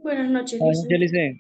Buenas noches, Ay, Lice. Yelice,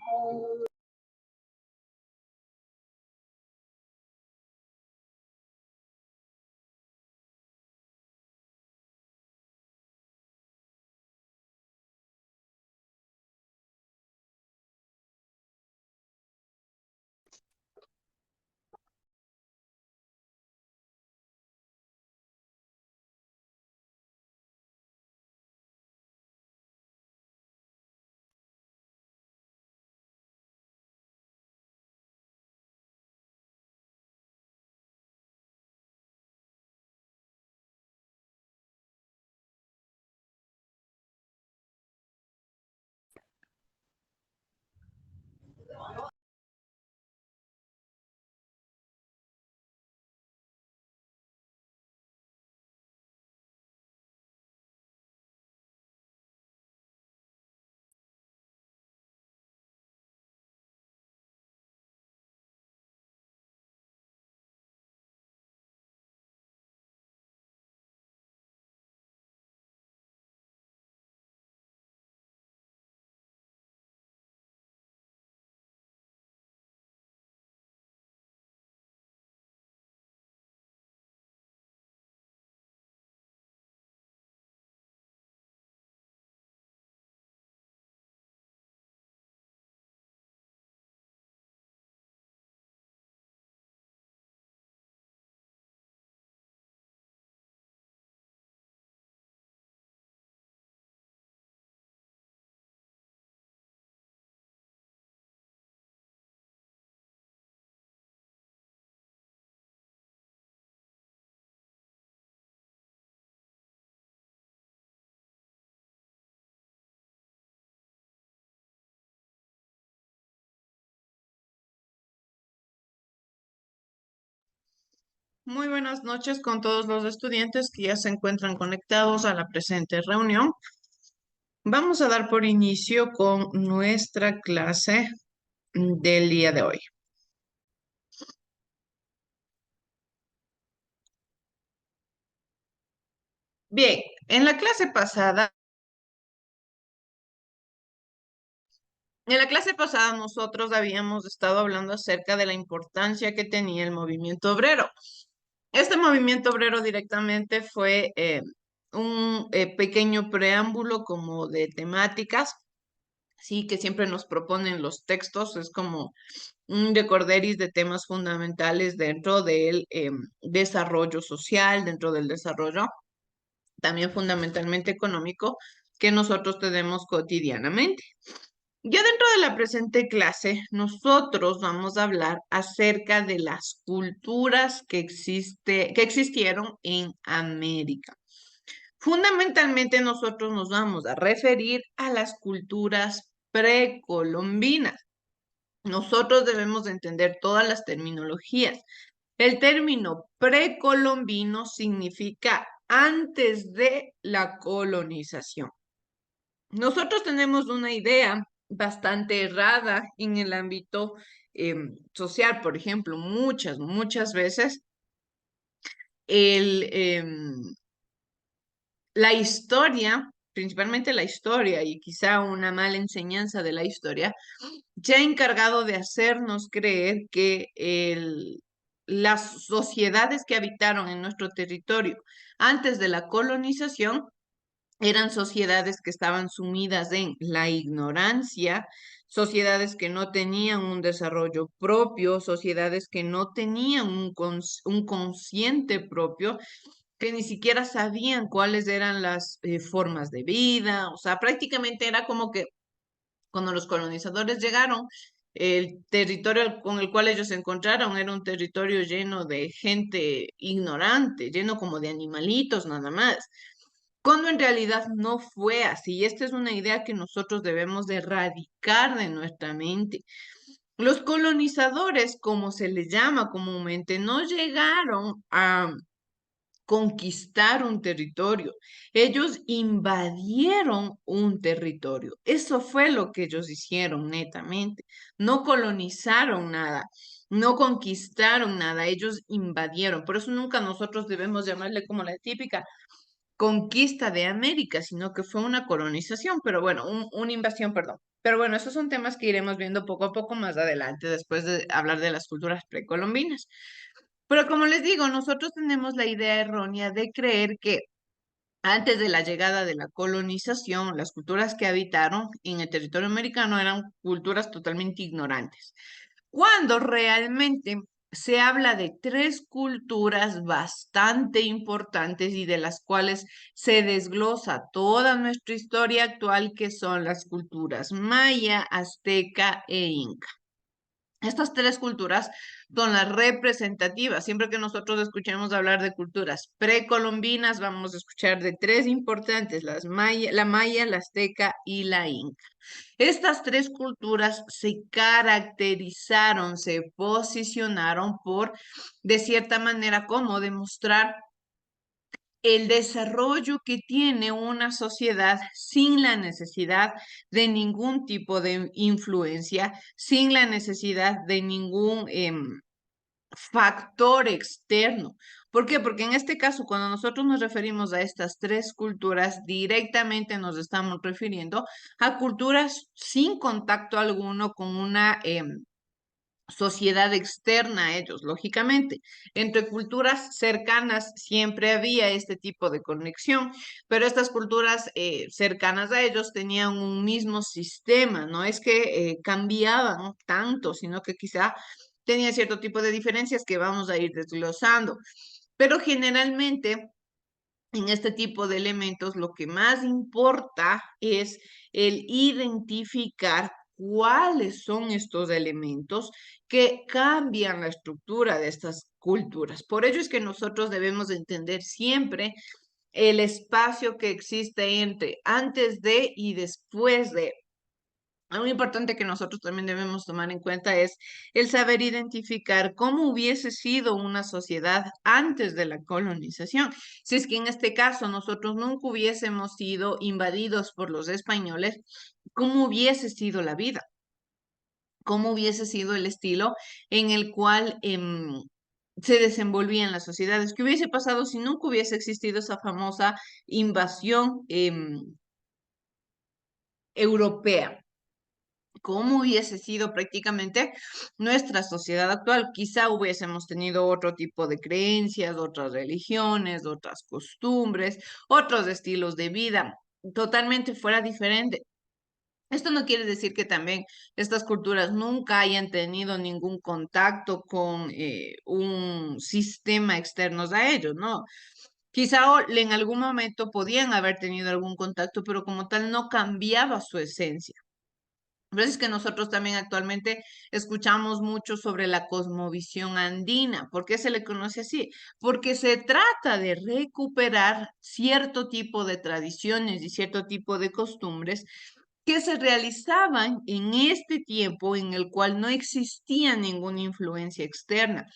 Muy buenas noches con todos los estudiantes que ya se encuentran conectados a la presente reunión. Vamos a dar por inicio con nuestra clase del día de hoy. Bien, en la clase pasada nosotros habíamos estado hablando acerca de la importancia que tenía el movimiento obrero. Este movimiento obrero directamente fue un pequeño preámbulo como de temáticas, sí, que siempre nos proponen los textos, es como un recorderis de temas fundamentales dentro del desarrollo social, dentro del desarrollo también fundamentalmente económico que nosotros tenemos cotidianamente. Ya dentro de la presente clase, nosotros vamos a hablar acerca de las culturas que existieron en América. Fundamentalmente nosotros nos vamos a referir a las culturas precolombinas. Nosotros debemos de entender todas las terminologías. El término precolombino significa antes de la colonización. Nosotros tenemos una idea bastante errada en el ámbito social, por ejemplo, muchas veces el, la historia, principalmente la historia y quizá una mala enseñanza de la historia, se ha encargado de hacernos creer que las sociedades que habitaron en nuestro territorio antes de la colonización eran sociedades que estaban sumidas en la ignorancia, sociedades que no tenían un desarrollo propio, sociedades que no tenían un consciente propio, que ni siquiera sabían cuáles eran las formas de vida, o sea, prácticamente era como que cuando los colonizadores llegaron, el territorio con el cual ellos se encontraron era un territorio lleno de gente ignorante, lleno como de animalitos nada más, cuando en realidad no fue así. Y esta es una idea que nosotros debemos de erradicar de nuestra mente. Los colonizadores, como se les llama comúnmente, no llegaron a conquistar un territorio. Ellos invadieron un territorio. Eso fue lo que ellos hicieron netamente. No colonizaron nada, no conquistaron nada, ellos invadieron. Por eso nunca nosotros debemos llamarle como la típica conquista de América, sino que fue una colonización, pero bueno, una invasión, perdón. Pero bueno, esos son temas que iremos viendo poco a poco más adelante, después de hablar de las culturas precolombinas. Pero como les digo, nosotros tenemos la idea errónea de creer que antes de la llegada de la colonización, las culturas que habitaron en el territorio americano eran culturas totalmente ignorantes, cuando realmente se habla de tres culturas bastante importantes y de las cuales se desglosa toda nuestra historia actual, que son las culturas maya, azteca e inca. Estas tres culturas son las representativas. Siempre que nosotros escuchemos hablar de culturas precolombinas, vamos a escuchar de tres importantes, la maya, la azteca y la inca. Estas tres culturas se caracterizaron, se posicionaron por, de cierta manera, como demostrar el desarrollo que tiene una sociedad sin la necesidad de ningún tipo de influencia, sin la necesidad de ningún factor externo. ¿Por qué? Porque en este caso, cuando nosotros nos referimos a estas tres culturas, directamente nos estamos refiriendo a culturas sin contacto alguno con una sociedad externa a ellos, lógicamente. Entre culturas cercanas siempre había este tipo de conexión, pero estas culturas cercanas a ellos tenían un mismo sistema, no es que cambiaban tanto, sino que quizá tenía cierto tipo de diferencias que vamos a ir desglosando. Pero generalmente en este tipo de elementos lo que más importa es el identificar cuáles son estos elementos que cambian la estructura de estas culturas. Por ello es que nosotros debemos entender siempre el espacio que existe entre antes de y después de. Algo importante que nosotros también debemos tomar en cuenta es el saber identificar cómo hubiese sido una sociedad antes de la colonización. Si es que en este caso nosotros nunca hubiésemos sido invadidos por los españoles, ¿cómo hubiese sido la vida? ¿Cómo hubiese sido el estilo en el cual se desenvolvían las sociedades? ¿Qué hubiese pasado si nunca hubiese existido esa famosa invasión europea? ¿Cómo hubiese sido prácticamente nuestra sociedad actual? Quizá hubiésemos tenido otro tipo de creencias, otras religiones, otras costumbres, otros estilos de vida, totalmente fuera diferente. Esto no quiere decir que también estas culturas nunca hayan tenido ningún contacto con un sistema externo a ellos, ¿no? Quizá en algún momento podían haber tenido algún contacto, pero como tal no cambiaba su esencia. Por eso es que nosotros también actualmente escuchamos mucho sobre la cosmovisión andina. ¿Por qué se le conoce así? Porque se trata de recuperar cierto tipo de tradiciones y cierto tipo de costumbres que se realizaban en este tiempo en el cual no existía ninguna influencia externa,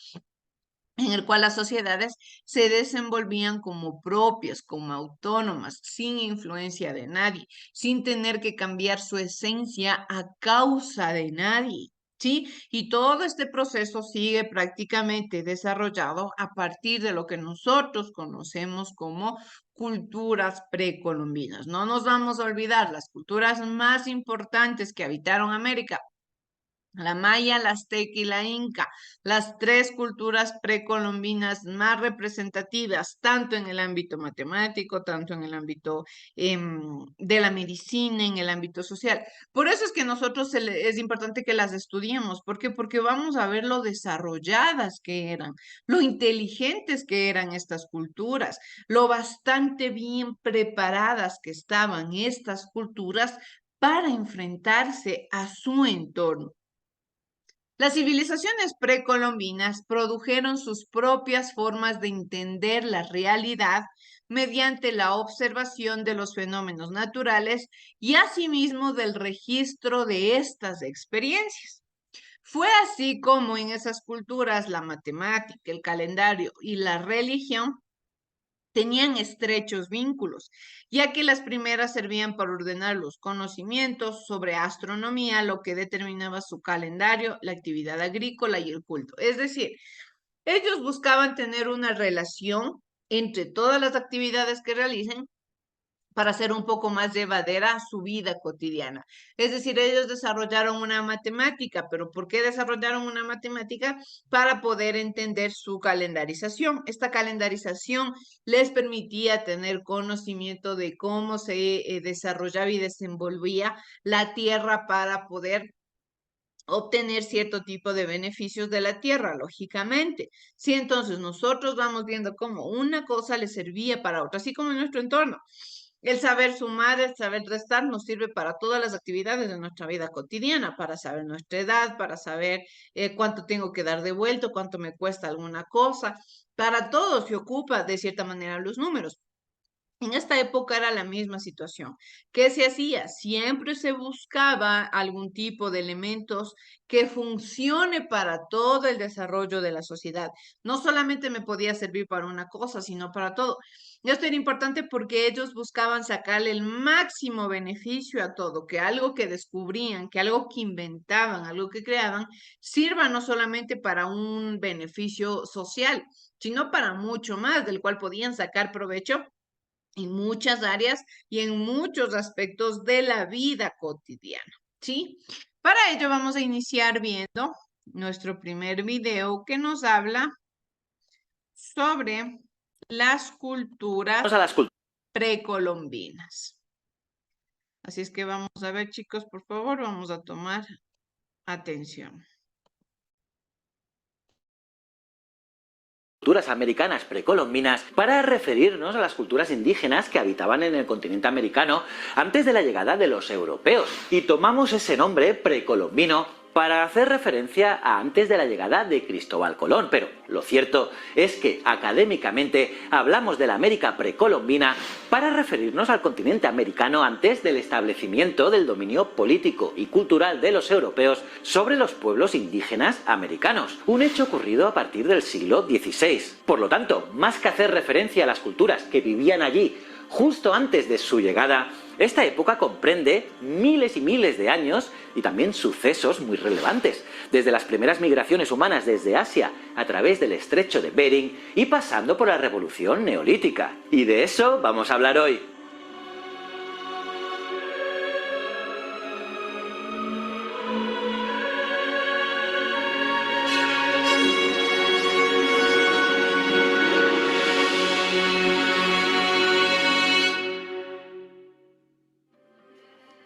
en el cual las sociedades se desenvolvían como propias, como autónomas, sin influencia de nadie, sin tener que cambiar su esencia a causa de nadie. ¿Sí? Y todo este proceso sigue prácticamente desarrollado a partir de lo que nosotros conocemos como culturas precolombinas. No nos vamos a olvidar, las culturas más importantes que habitaron América, la maya, la azteca y la inca, las tres culturas precolombinas más representativas, tanto en el ámbito matemático, tanto en el ámbito de la medicina, en el ámbito social. Por eso es que nosotros es importante que las estudiemos. ¿Por qué? Porque vamos a ver lo desarrolladas que eran, lo inteligentes que eran estas culturas, lo bastante bien preparadas que estaban estas culturas para enfrentarse a su entorno. Las civilizaciones precolombinas produjeron sus propias formas de entender la realidad mediante la observación de los fenómenos naturales y asimismo del registro de estas experiencias. Fue así como en esas culturas la matemática, el calendario y la religión tenían estrechos vínculos, ya que las primeras servían para ordenar los conocimientos sobre astronomía, lo que determinaba su calendario, la actividad agrícola y el culto. Es decir, ellos buscaban tener una relación entre todas las actividades que realicen para hacer un poco más llevadera su vida cotidiana. Es decir, ellos desarrollaron una matemática, pero ¿por qué desarrollaron una matemática? Para poder entender su calendarización. Esta calendarización les permitía tener conocimiento de cómo se desarrollaba y desenvolvía la tierra para poder obtener cierto tipo de beneficios de la tierra, lógicamente. Si entonces nosotros vamos viendo cómo una cosa le servía para otra, así como en nuestro entorno. El saber sumar, el saber restar nos sirve para todas las actividades de nuestra vida cotidiana, para saber nuestra edad, para saber cuánto tengo que dar de vuelta, cuánto me cuesta alguna cosa. Para todo se ocupa de cierta manera los números. En esta época era la misma situación. ¿Qué se hacía? Siempre se buscaba algún tipo de elementos que funcione para todo el desarrollo de la sociedad. No solamente me podía servir para una cosa, sino para todo. Esto era importante porque ellos buscaban sacarle el máximo beneficio a todo, que algo que descubrían, que algo que inventaban, algo que creaban, sirva no solamente para un beneficio social, sino para mucho más, del cual podían sacar provecho en muchas áreas y en muchos aspectos de la vida cotidiana, ¿sí? Para ello vamos a iniciar viendo nuestro primer video que nos habla sobre las culturas A las precolombinas. Así es que vamos a ver, chicos, por favor, vamos a tomar atención. culturas americanas precolombinas para referirnos a las culturas indígenas que habitaban en el continente americano antes de la llegada de los europeos. Y tomamos ese nombre precolombino para hacer referencia a antes de la llegada de Cristóbal Colón, pero lo cierto es que académicamente hablamos de la América precolombina para referirnos al continente americano antes del establecimiento del dominio político y cultural de los europeos sobre los pueblos indígenas americanos, un hecho ocurrido a partir del siglo XVI. Por lo tanto, más que hacer referencia a las culturas que vivían allí justo antes de su llegada, esta época comprende miles y miles de años y también sucesos muy relevantes, desde las primeras migraciones humanas desde Asia a través del estrecho de Bering y pasando por la revolución neolítica. Y de eso vamos a hablar hoy.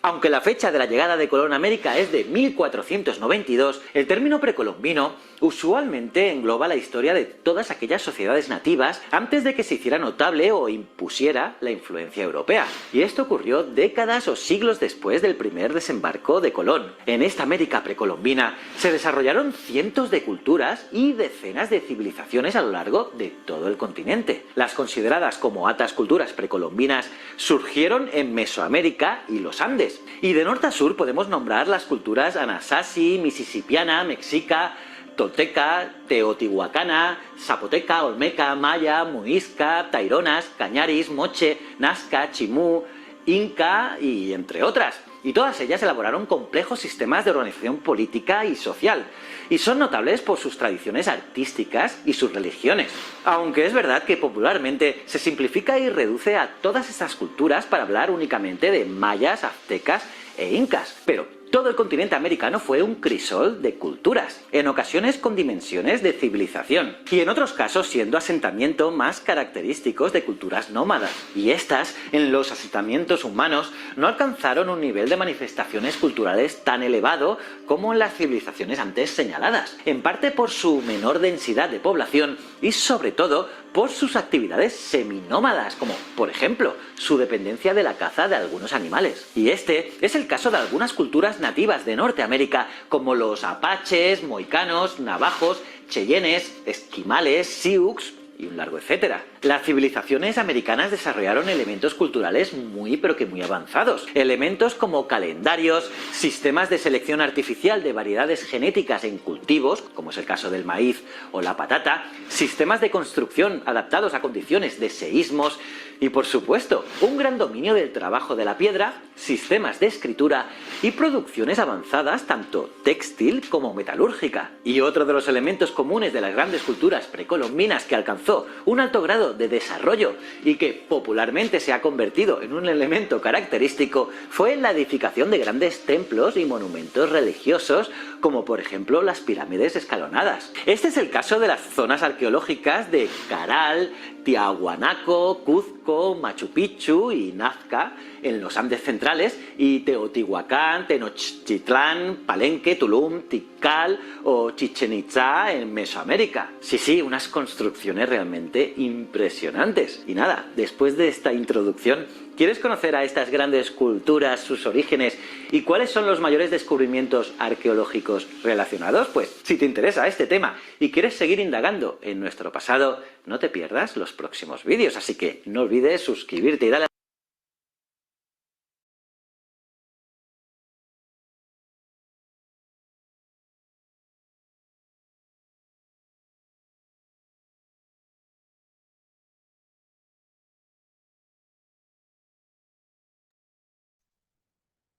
Aunque la fecha de la llegada de Colón a América es de 1492, el término precolombino usualmente engloba la historia de todas aquellas sociedades nativas antes de que se hiciera notable o impusiera la influencia europea. Y esto ocurrió décadas o siglos después del primer desembarco de Colón. En esta América precolombina se desarrollaron cientos de culturas y decenas de civilizaciones a lo largo de todo el continente. Las consideradas como altas culturas precolombinas surgieron en Mesoamérica y los Andes. Y de norte a sur podemos nombrar las culturas anasazi, mississippiana, mexica, tolteca, teotihuacana, zapoteca, olmeca, maya, muisca, taironas, cañaris, moche, nazca, chimú, inca y entre otras. Y todas ellas elaboraron complejos sistemas de organización política y social, y son notables por sus tradiciones artísticas y sus religiones. Aunque es verdad que popularmente se simplifica y reduce a todas estas culturas para hablar únicamente de mayas, aztecas e incas, pero todo el continente americano fue un crisol de culturas, en ocasiones con dimensiones de civilización, y en otros casos siendo asentamiento más característicos de culturas nómadas. Y estas, en los asentamientos humanos, no alcanzaron un nivel de manifestaciones culturales tan elevado como en las civilizaciones antes señaladas, en parte por su menor densidad de población y sobre todo por sus actividades seminómadas, como por ejemplo su dependencia de la caza de algunos animales. Y este es el caso de algunas culturas nativas de Norteamérica como los apaches, mohicanos, navajos, cheyennes, esquimales, sioux y un largo etcétera. Las civilizaciones americanas desarrollaron elementos culturales muy avanzados. Elementos como calendarios, sistemas de selección artificial de variedades genéticas en cultivos, como es el caso del maíz o la patata, sistemas de construcción adaptados a condiciones de seísmos y, por supuesto, un gran dominio del trabajo de la piedra, sistemas de escritura y producciones avanzadas tanto textil como metalúrgica. Y otro de los elementos comunes de las grandes culturas precolombinas que alcanzó un alto grado de desarrollo y que popularmente se ha convertido en un elemento característico fue la edificación de grandes templos y monumentos religiosos, como por ejemplo las pirámides escalonadas. Este es el caso de las zonas arqueológicas de Caral, Tiahuanaco, Cuzco, Machu Picchu y Nazca en los Andes centrales y Teotihuacán, Tenochtitlán, Palenque, Tulum, Tikal o Chichen Itzá en Mesoamérica. Sí, unas construcciones realmente impresionantes. Y nada, después de esta introducción, ¿quieres conocer a estas grandes culturas, sus orígenes y cuáles son los mayores descubrimientos arqueológicos relacionados? Pues si te interesa este tema y quieres seguir indagando en nuestro pasado, no te pierdas los próximos vídeos, así que no olvides suscribirte y darle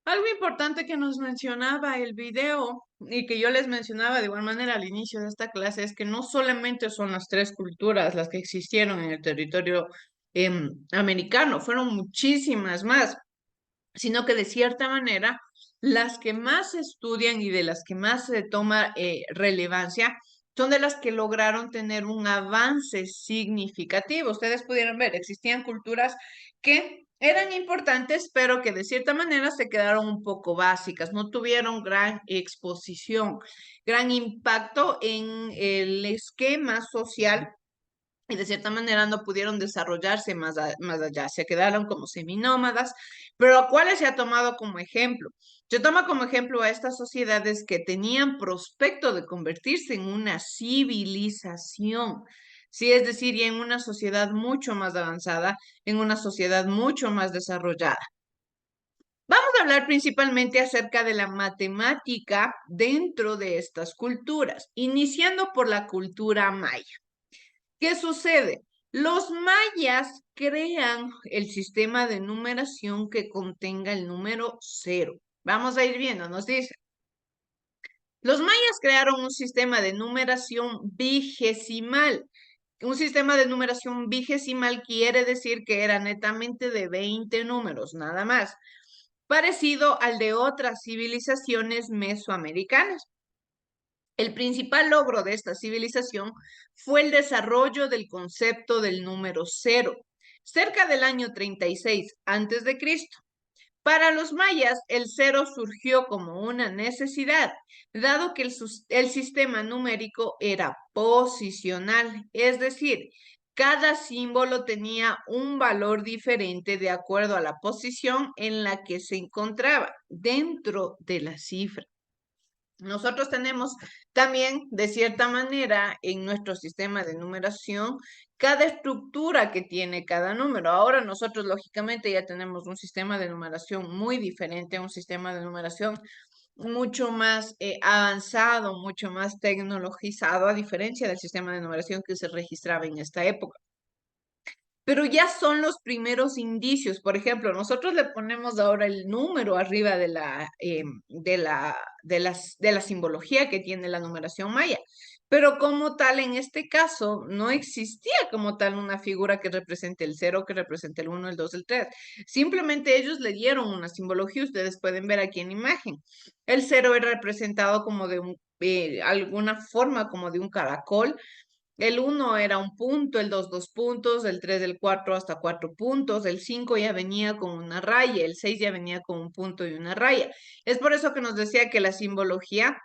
Algo importante que nos mencionaba el video y que yo les mencionaba de igual manera al inicio de esta clase es que no solamente son las tres culturas las que existieron en el territorio americano, fueron muchísimas más, sino que de cierta manera las que más se estudian y de las que más se toma relevancia son de las que lograron tener un avance significativo. Ustedes pudieron ver, existían culturas que eran importantes, pero que de cierta manera se quedaron un poco básicas, no tuvieron gran exposición, gran impacto en el esquema social y de cierta manera no pudieron desarrollarse más allá, se quedaron como seminómadas, pero ¿cuáles se ha tomado como ejemplo? Se toma como ejemplo a estas sociedades que tenían prospecto de convertirse en una civilización, sí, es decir, y en una sociedad mucho más avanzada, en una sociedad mucho más desarrollada. Vamos a hablar principalmente acerca de la matemática dentro de estas culturas, iniciando por la cultura maya. ¿Qué sucede? Los mayas crean el sistema de numeración que contenga el número cero. Vamos a ir viendo, nos dice. Los mayas crearon un sistema de numeración vigesimal. Un sistema de numeración vigesimal quiere decir que era netamente de 20 números, nada más, parecido al de otras civilizaciones mesoamericanas. El principal logro de esta civilización fue el desarrollo del concepto del número cero, cerca del año 36 a.C. Para los mayas, el cero surgió como una necesidad, dado que el sistema numérico era posicional, es decir, cada símbolo tenía un valor diferente de acuerdo a la posición en la que se encontraba dentro de la cifra. Nosotros tenemos también, de cierta manera, en nuestro sistema de numeración, cada estructura que tiene cada número. Ahora nosotros, lógicamente, ya tenemos un sistema de numeración muy diferente, un sistema de numeración mucho más avanzado, mucho más tecnologizado, a diferencia del sistema de numeración que se registraba en esta época. Pero ya son los primeros indicios. Por ejemplo, nosotros le ponemos ahora el número arriba de la simbología que tiene la numeración maya. Pero como tal, en este caso, no existía como tal una figura que represente el 0, que represente el 1, el 2, el 3. Simplemente ellos le dieron una simbología, ustedes pueden ver aquí en imagen. El 0 era representado como de alguna forma como de un caracol. El 1 era un punto, el 2 dos puntos, el 3 del 4 hasta 4 puntos, el 5 ya venía con una raya, el 6 ya venía con un punto y una raya. Es por eso que nos decía que la simbología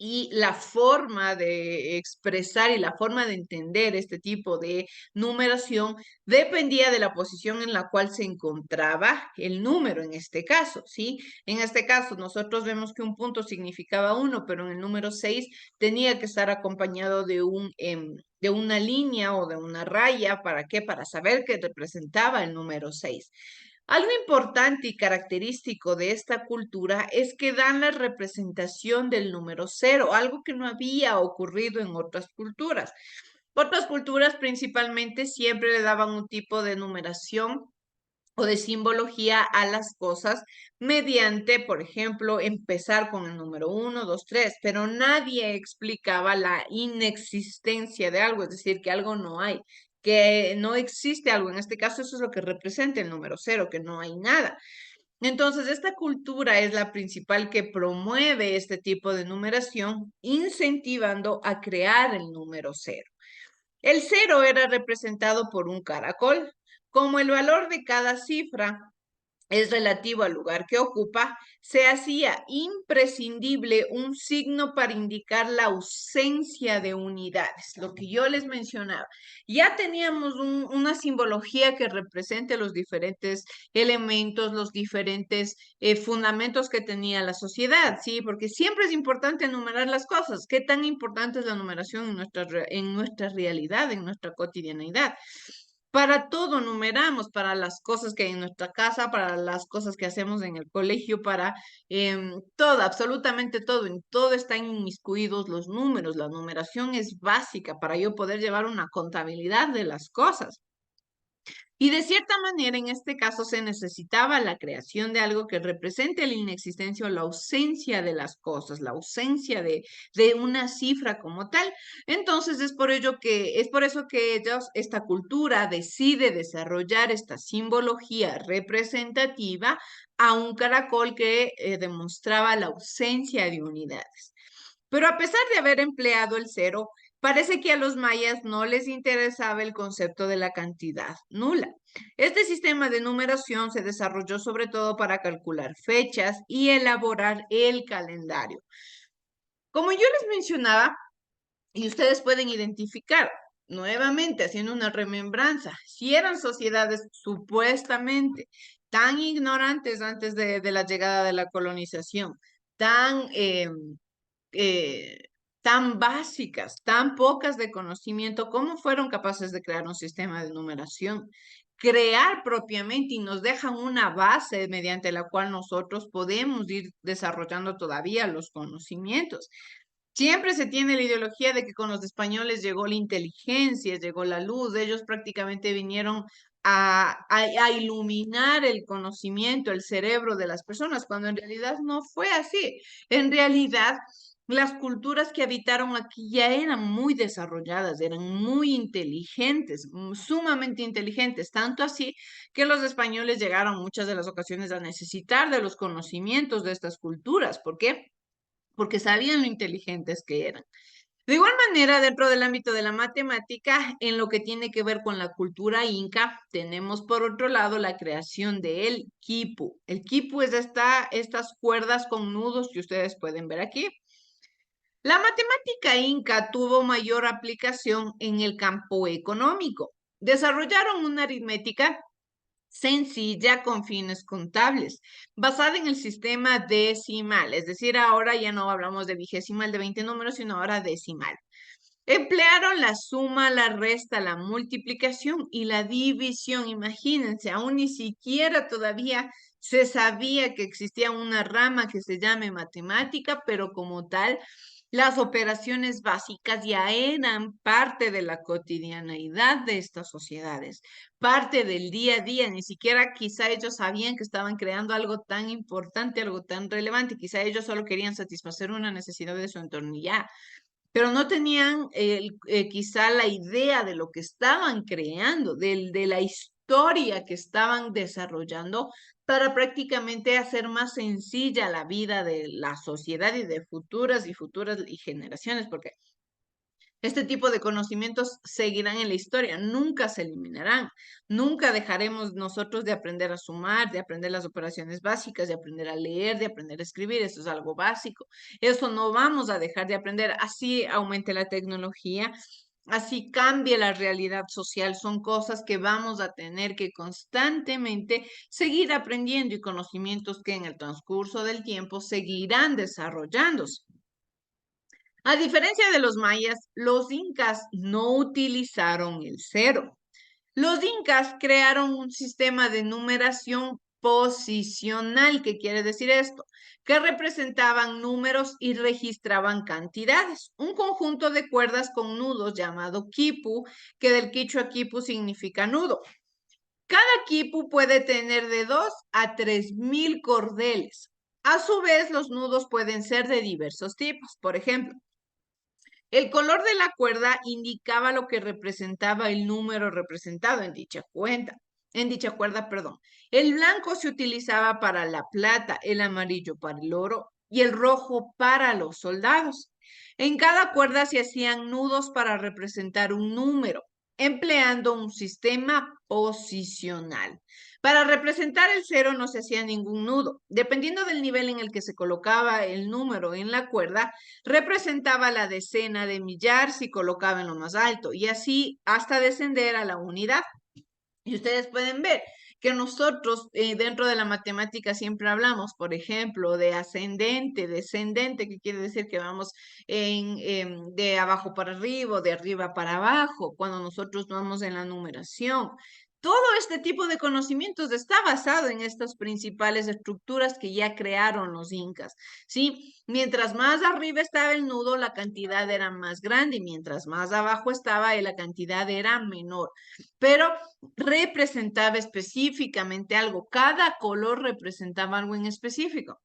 y la forma de expresar y la forma de entender este tipo de numeración dependía de la posición en la cual se encontraba el número en este caso, ¿sí? En este caso, nosotros vemos que un punto significaba 1, pero en el número 6 tenía que estar acompañado de una línea o de una raya. ¿Para qué? Para saber que representaba el número 6. Algo importante y característico de esta cultura es que dan la representación del número 0, algo que no había ocurrido en otras culturas. Otras culturas principalmente siempre le daban un tipo de numeración o de simbología a las cosas mediante, por ejemplo, empezar con el número 1, 2, 3, pero nadie explicaba la inexistencia de algo, es decir, que algo no hay, que no existe algo. En este caso, eso es lo que representa el número 0, que no hay nada. Entonces, esta cultura es la principal que promueve este tipo de numeración, incentivando a crear el número 0. El 0 era representado por un caracol. Como el valor de cada cifra es relativo al lugar que ocupa, se hacía imprescindible un signo para indicar la ausencia de unidades, lo que yo les mencionaba. Ya teníamos una simbología que represente los diferentes elementos, los diferentes fundamentos que tenía la sociedad, ¿sí? Porque siempre es importante enumerar las cosas. ¿Qué tan importante es la numeración en nuestra realidad, en nuestra cotidianidad? Para todo numeramos, para las cosas que hay en nuestra casa, para las cosas que hacemos en el colegio, para todo, absolutamente todo. En todo están inmiscuidos los números. La numeración es básica para yo poder llevar una contabilidad de las cosas. Y de cierta manera, en este caso, se necesitaba la creación de algo que represente la inexistencia o la ausencia de las cosas, la ausencia de una cifra como tal. Entonces, es por eso que esta cultura decide desarrollar esta simbología representativa a un caracol que demostraba la ausencia de unidades. Pero a pesar de haber empleado el 0, parece que a los mayas no les interesaba el concepto de la cantidad nula. Este sistema de numeración se desarrolló sobre todo para calcular fechas y elaborar el calendario. Como yo les mencionaba, y ustedes pueden identificar nuevamente, haciendo una remembranza, si eran sociedades supuestamente tan ignorantes antes de la llegada de la colonización, tan eh, tan básicas, tan pocas de conocimiento, ¿cómo fueron capaces de crear un sistema de numeración? Crear propiamente y nos dejan una base mediante la cual nosotros podemos ir desarrollando todavía los conocimientos. Siempre se tiene la ideología de que con los españoles llegó la inteligencia, llegó la luz, ellos prácticamente vinieron a iluminar el conocimiento, el cerebro de las personas, cuando en realidad no fue así. En realidad, las culturas que habitaron aquí ya eran muy desarrolladas, eran muy inteligentes, sumamente inteligentes, tanto así que los españoles llegaron muchas de las ocasiones a necesitar de los conocimientos de estas culturas. ¿Por qué? Porque sabían lo inteligentes que eran. De igual manera, dentro del ámbito de la matemática, en lo que tiene que ver con la cultura inca, tenemos por otro lado la creación del quipu. El quipu es estas cuerdas con nudos que ustedes pueden ver aquí. La matemática inca tuvo mayor aplicación en el campo económico. Desarrollaron una aritmética sencilla con fines contables, basada en el sistema decimal, es decir, ahora ya no hablamos de vigesimal de 20 números, sino ahora decimal. Emplearon la suma, la resta, la multiplicación y la división. Imagínense, aún ni siquiera todavía se sabía que existía una rama que se llame matemática, pero como tal, las operaciones básicas ya eran parte de la cotidianeidad de estas sociedades, parte del día a día. Ni siquiera quizá ellos sabían que estaban creando algo tan importante, algo tan relevante. Quizá ellos solo querían satisfacer una necesidad de su entorno y ya, pero no tenían quizá la idea de lo que estaban creando, de la historia que estaban desarrollando para prácticamente hacer más sencilla la vida de la sociedad y de futuras y generaciones, porque este tipo de conocimientos seguirán en la historia, nunca se eliminarán, nunca dejaremos nosotros de aprender a sumar, de aprender las operaciones básicas, de aprender a leer, de aprender a escribir, eso es algo básico. Eso no vamos a dejar de aprender, así aumente la tecnología, así cambie la realidad social, son cosas que vamos a tener que constantemente seguir aprendiendo y conocimientos que en el transcurso del tiempo seguirán desarrollándose. A diferencia de los mayas, los incas no utilizaron el cero. Los incas crearon un sistema de numeración posicional. ¿Qué quiere decir esto? Que representaban números y registraban cantidades. Un conjunto de cuerdas con nudos llamado quipu, que del quichua quipu significa nudo. Cada quipu puede tener de 2 a 3,000 cordeles. A su vez, los nudos pueden ser de diversos tipos. Por ejemplo, el color de la cuerda indicaba lo que representaba el número representado en dicha cuerda, perdón. El blanco se utilizaba para la plata, el amarillo para el oro y el rojo para los soldados. En cada cuerda se hacían nudos para representar un número, empleando un sistema posicional. Para representar el cero no se hacía ningún nudo. Dependiendo del nivel en el que se colocaba el número en la cuerda, representaba la decena de millar si colocaba en lo más alto y así hasta descender a la unidad. Y ustedes pueden ver que nosotros dentro de la matemática siempre hablamos, por ejemplo, de ascendente, descendente, que quiere decir que vamos de abajo para arriba o de arriba para abajo, cuando nosotros vamos en la numeración. Todo este tipo de conocimientos está basado en estas principales estructuras que ya crearon los incas, ¿sí? Mientras más arriba estaba el nudo, la cantidad era más grande y mientras más abajo estaba, la cantidad era menor. Pero representaba específicamente algo, cada color representaba algo en específico.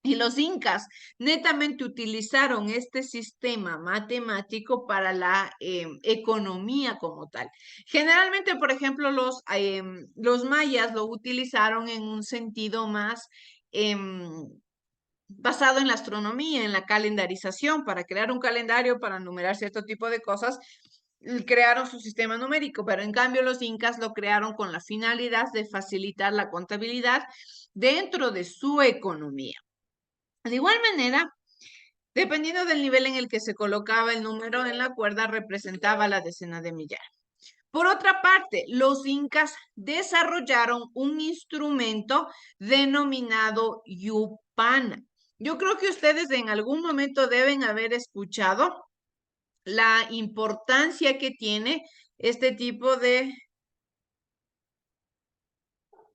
Y los incas netamente utilizaron este sistema matemático para la economía como tal. Generalmente, por ejemplo, los mayas lo utilizaron en un sentido más basado en la astronomía, en la calendarización, para crear un calendario, para numerar cierto tipo de cosas, crearon su sistema numérico, pero en cambio los incas lo crearon con la finalidad de facilitar la contabilidad dentro de su economía. De igual manera, dependiendo del nivel en el que se colocaba el número en la cuerda, representaba la decena de millar. Por otra parte, los incas desarrollaron un instrumento denominado yupana. Yo creo que ustedes en algún momento deben haber escuchado la importancia que tiene este tipo de...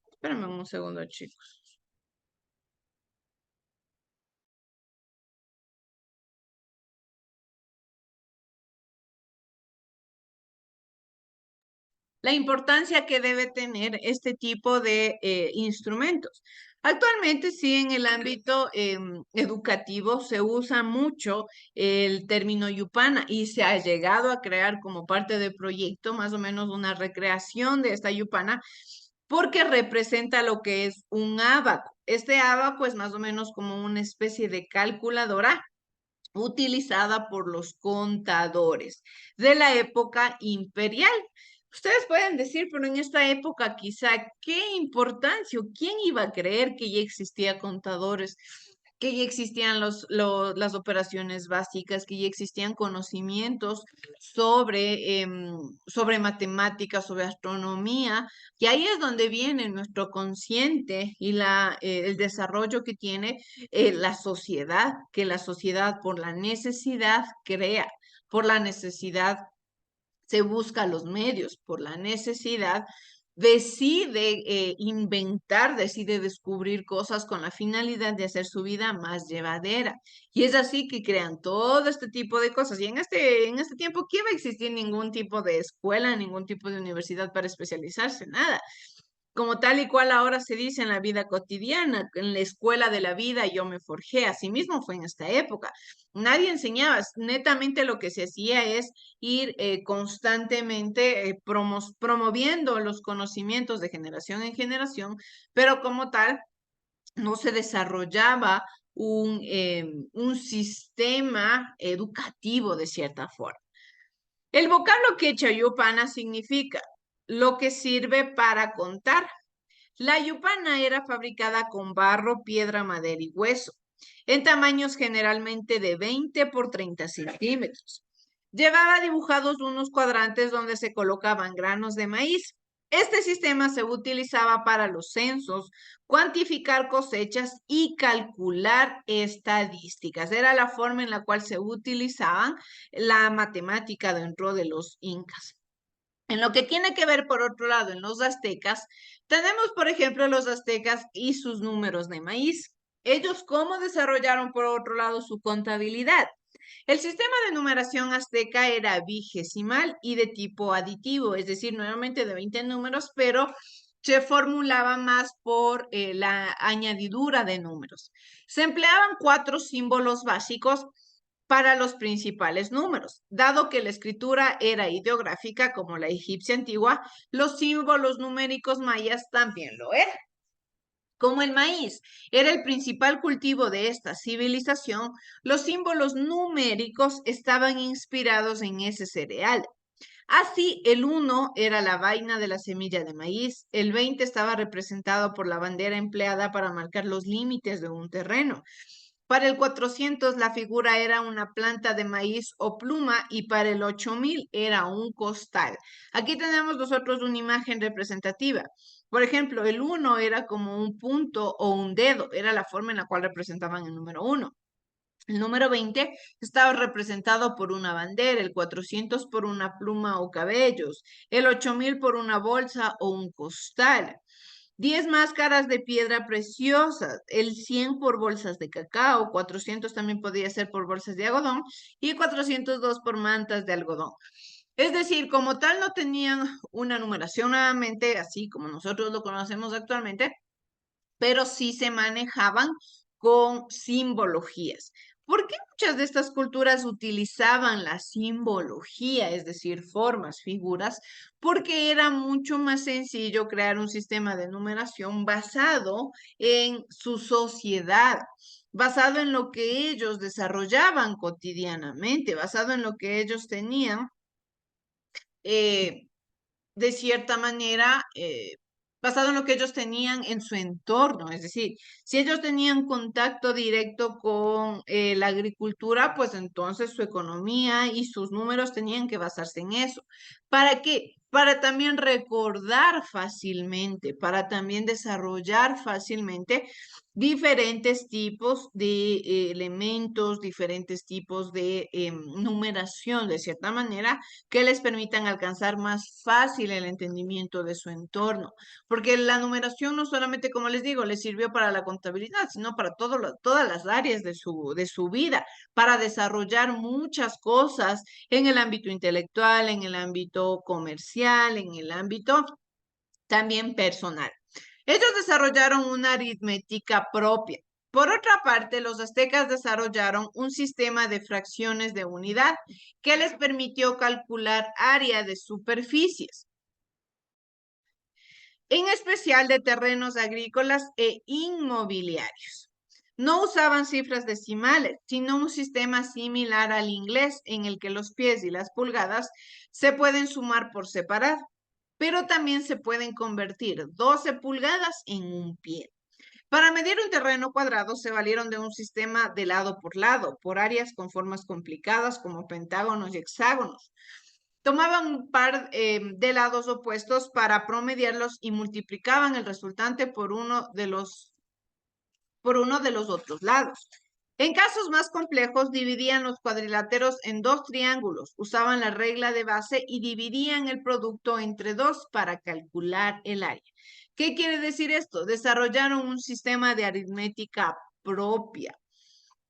Espérame un segundo, chicos. La importancia que debe tener este tipo de instrumentos. Actualmente, sí, en el ámbito educativo se usa mucho el término yupana y se ha llegado a crear como parte del proyecto más o menos una recreación de esta yupana porque representa lo que es un ábaco. Este ábaco es más o menos como una especie de calculadora utilizada por los contadores de la época imperial. Ustedes pueden decir, pero en esta época quizá, ¿qué importancia o quién iba a creer que ya existía contadores, que ya existían las operaciones básicas, que ya existían conocimientos sobre matemáticas, sobre astronomía? Y ahí es donde viene nuestro consciente y el desarrollo que tiene la sociedad, que la sociedad por la necesidad crea, por la necesidad se busca los medios, por la necesidad decide inventar, decide descubrir cosas con la finalidad de hacer su vida más llevadera. Y es así que crean todo este tipo de cosas. Y en este tiempo, ¿qué va a existir? Ningún tipo de escuela, ningún tipo de universidad para especializarse, nada. Como tal y cual ahora se dice en la vida cotidiana, en la escuela de la vida yo me forjé, así mismo fue en esta época. Nadie enseñaba, netamente lo que se hacía es ir constantemente promoviendo los conocimientos de generación en generación, pero como tal no se desarrollaba un sistema educativo de cierta forma. El vocablo quechua yupana significa lo que sirve para contar. La yupana era fabricada con barro, piedra, madera y hueso, en tamaños generalmente de 20 por 30 centímetros. Llevaba dibujados unos cuadrantes donde se colocaban granos de maíz. Este sistema se utilizaba para los censos, cuantificar cosechas y calcular estadísticas. Era la forma en la cual se utilizaban la matemática dentro de los incas. En lo que tiene que ver, por otro lado, en los aztecas, tenemos, por ejemplo, los aztecas y sus números de maíz. Ellos, ¿cómo desarrollaron, por otro lado, su contabilidad? El sistema de numeración azteca era vigesimal y de tipo aditivo, es decir, nuevamente de 20 números, pero se formulaba más por la añadidura de números. Se empleaban 4 símbolos básicos para los principales números. Dado que la escritura era ideográfica como la egipcia antigua, los símbolos numéricos mayas también lo eran. Como el maíz era el principal cultivo de esta civilización, los símbolos numéricos estaban inspirados en ese cereal. Así, el 1 era la vaina de la semilla de maíz, el 20 estaba representado por la bandera empleada para marcar los límites de un terreno. Para el 400 la figura era una planta de maíz o pluma y para el 8000 era un costal. Aquí tenemos nosotros una imagen representativa. Por ejemplo, el 1 era como un punto o un dedo, era la forma en la cual representaban el número 1. El número 20 estaba representado por una bandera, el 400 por una pluma o cabellos, el 8000 por una bolsa o un costal. 10 máscaras de piedra preciosa, el 100 por bolsas de cacao, 400 también podía ser por bolsas de algodón y 402 por mantas de algodón. Es decir, como tal no tenían una numeración nuevamente, así como nosotros lo conocemos actualmente, pero sí se manejaban con simbologías. ¿Por qué muchas de estas culturas utilizaban la simbología, es decir, formas, figuras? Porque era mucho más sencillo crear un sistema de numeración basado en su sociedad, basado en lo que ellos desarrollaban cotidianamente, basado en lo que ellos tenían. De cierta manera, basado en lo que ellos tenían en su entorno. Es decir, si ellos tenían contacto directo con la agricultura, pues entonces su economía y sus números tenían que basarse en eso. ¿Para qué? Para también recordar fácilmente, para también desarrollar fácilmente diferentes tipos de elementos, diferentes tipos de numeración, de cierta manera, que les permitan alcanzar más fácil el entendimiento de su entorno. Porque la numeración no solamente, como les digo, les sirvió para la contabilidad, sino para todas las áreas de su vida, para desarrollar muchas cosas en el ámbito intelectual, en el ámbito comercial, en el ámbito también personal. Ellos desarrollaron una aritmética propia. Por otra parte, los aztecas desarrollaron un sistema de fracciones de unidad que les permitió calcular área de superficies, en especial de terrenos agrícolas e inmobiliarios. No usaban cifras decimales, sino un sistema similar al inglés en el que los pies y las pulgadas se pueden sumar por separado, pero también se pueden convertir 12 pulgadas en un pie. Para medir un terreno cuadrado se valieron de un sistema de lado, por áreas con formas complicadas como pentágonos y hexágonos. Tomaban un par de lados opuestos para promediarlos y multiplicaban el resultante por uno de los otros lados. En casos más complejos, dividían los cuadriláteros en dos triángulos, usaban la regla de base y dividían el producto entre dos para calcular el área. ¿Qué quiere decir esto? Desarrollaron un sistema de aritmética propia.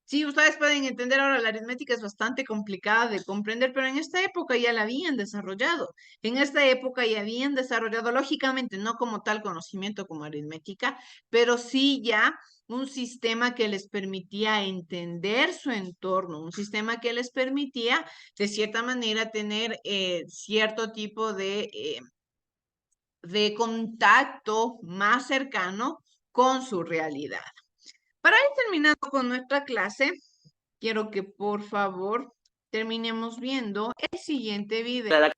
Sí, ustedes pueden entender ahora, la aritmética es bastante complicada de comprender, pero en esta época ya la habían desarrollado. En esta época ya habían desarrollado, lógicamente, no como tal conocimiento como aritmética, pero sí ya un sistema que les permitía entender su entorno, un sistema que les permitía, de cierta manera, tener cierto tipo de contacto más cercano con su realidad. Para ir terminando con nuestra clase, quiero que por favor terminemos viendo el siguiente video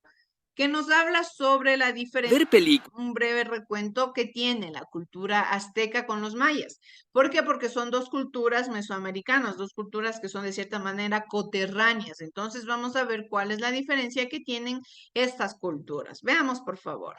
que nos habla sobre la diferencia, Ver películas. un breve recuento que tiene la cultura azteca con los mayas. ¿Por qué? Porque son dos culturas mesoamericanas, dos culturas que son de cierta manera coterráneas. Entonces vamos a ver cuál es la diferencia que tienen estas culturas. Veamos, por favor.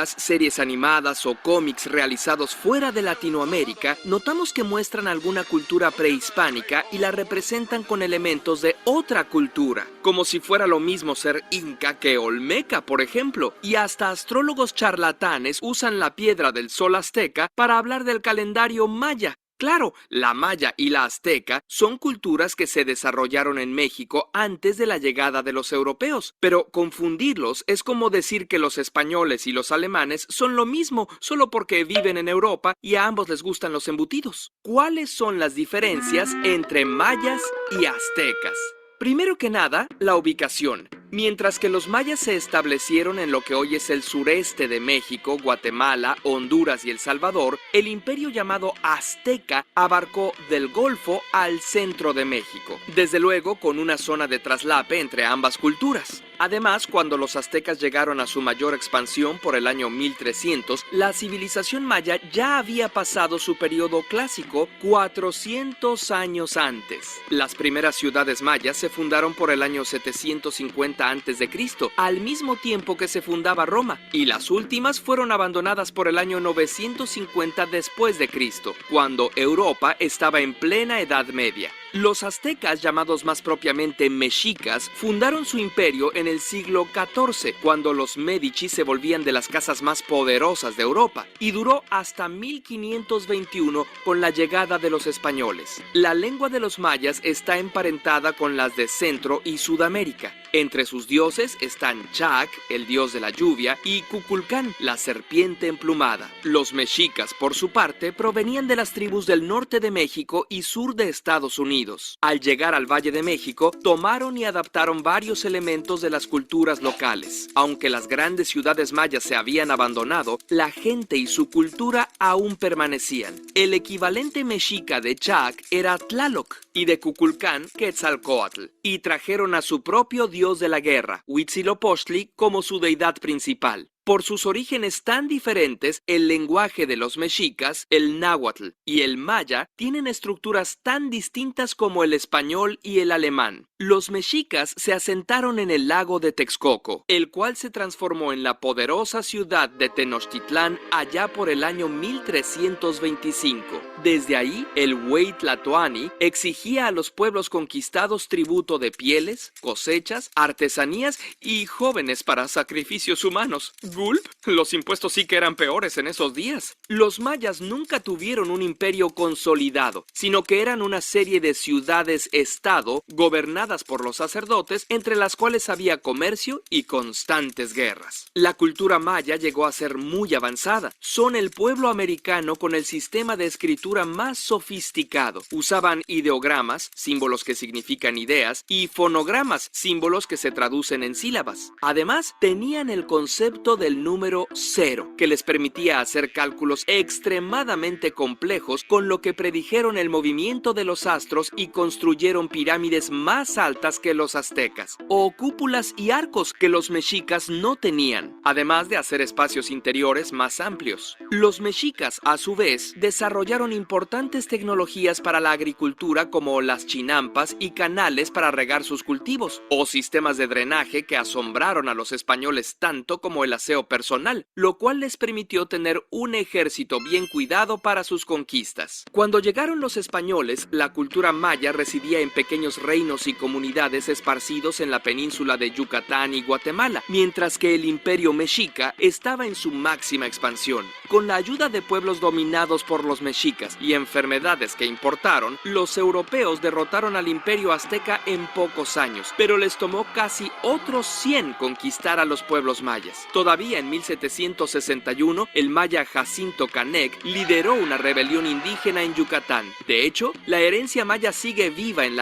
Series animadas o cómics realizados fuera de Latinoamérica, notamos que muestran alguna cultura prehispánica y la representan con elementos de otra cultura, como si fuera lo mismo ser inca que olmeca, por ejemplo, y hasta astrólogos charlatanes usan la piedra del sol azteca para hablar del calendario maya. Claro, la maya y la azteca son culturas que se desarrollaron en México antes de la llegada de los europeos, pero confundirlos es como decir que los españoles y los alemanes son lo mismo solo porque viven en Europa y a ambos les gustan los embutidos. ¿Cuáles son las diferencias entre mayas y aztecas? Primero que nada, la ubicación. Mientras que los mayas se establecieron en lo que hoy es el sureste de México, Guatemala, Honduras y El Salvador, el imperio llamado azteca abarcó del Golfo al centro de México, desde luego con una zona de traslape entre ambas culturas. Además, cuando los aztecas llegaron a su mayor expansión por el año 1300, la civilización maya ya había pasado su periodo clásico 400 años antes. Las primeras ciudades mayas se fundaron por el año 750 a.C., al mismo tiempo que se fundaba Roma, y las últimas fueron abandonadas por el año 950 después de Cristo, cuando Europa estaba en plena Edad Media. Los aztecas, llamados más propiamente mexicas, fundaron su imperio en el siglo XIV, cuando los Médici se volvían de las casas más poderosas de Europa, y duró hasta 1521 con la llegada de los españoles. La lengua de los mayas está emparentada con las de Centro y Sudamérica. Entre sus dioses están Chac, el dios de la lluvia, y Cuculcán, la serpiente emplumada. Los mexicas, por su parte, provenían de las tribus del norte de México y sur de Estados Unidos. Al llegar al Valle de México, tomaron y adaptaron varios elementos de las culturas locales. Aunque las grandes ciudades mayas se habían abandonado, la gente y su cultura aún permanecían. El equivalente mexica de Chac era Tlaloc y de Cuculcán, Quetzalcóatl, y trajeron a su propio dios de la guerra, Huitzilopochtli, como su deidad principal. Por sus orígenes tan diferentes, el lenguaje de los mexicas, el náhuatl y el maya, tienen estructuras tan distintas como el español y el alemán. Los mexicas se asentaron en el lago de Texcoco, el cual se transformó en la poderosa ciudad de Tenochtitlán allá por el año 1325. Desde ahí, el Huey Tlatoani exigía a los pueblos conquistados tributo de pieles, cosechas, artesanías y jóvenes para sacrificios humanos. ¿Gulp? Los impuestos sí que eran peores en esos días. Los mayas nunca tuvieron un imperio consolidado, sino que eran una serie de ciudades-estado gobernadas por los sacerdotes, entre las cuales había comercio y constantes guerras. La cultura maya llegó a ser muy avanzada. Son el pueblo americano con el sistema de escritura más sofisticado. Usaban ideogramas, símbolos que significan ideas, y fonogramas, símbolos que se traducen en sílabas. Además, tenían el concepto de del número 0, que les permitía hacer cálculos extremadamente complejos, con lo que predijeron el movimiento de los astros y construyeron pirámides más altas que los aztecas, o cúpulas y arcos que los mexicas no tenían, además de hacer espacios interiores más amplios. Los mexicas, a su vez, desarrollaron importantes tecnologías para la agricultura, como las chinampas y canales para regar sus cultivos, o sistemas de drenaje que asombraron a los españoles tanto como el aseo personal, lo cual les permitió tener un ejército bien cuidado para sus conquistas. Cuando llegaron los españoles, la cultura maya residía en pequeños reinos y comunidades esparcidos en la península de Yucatán y Guatemala, mientras que el imperio mexica estaba en su máxima expansión. Con la ayuda de pueblos dominados por los mexicas y enfermedades que importaron, los europeos derrotaron al imperio azteca en pocos años, pero les tomó casi otros 100 conquistar a los pueblos mayas. Todavía en 1761, el maya Jacinto Canec lideró una rebelión indígena en Yucatán. De hecho, la herencia maya sigue viva en la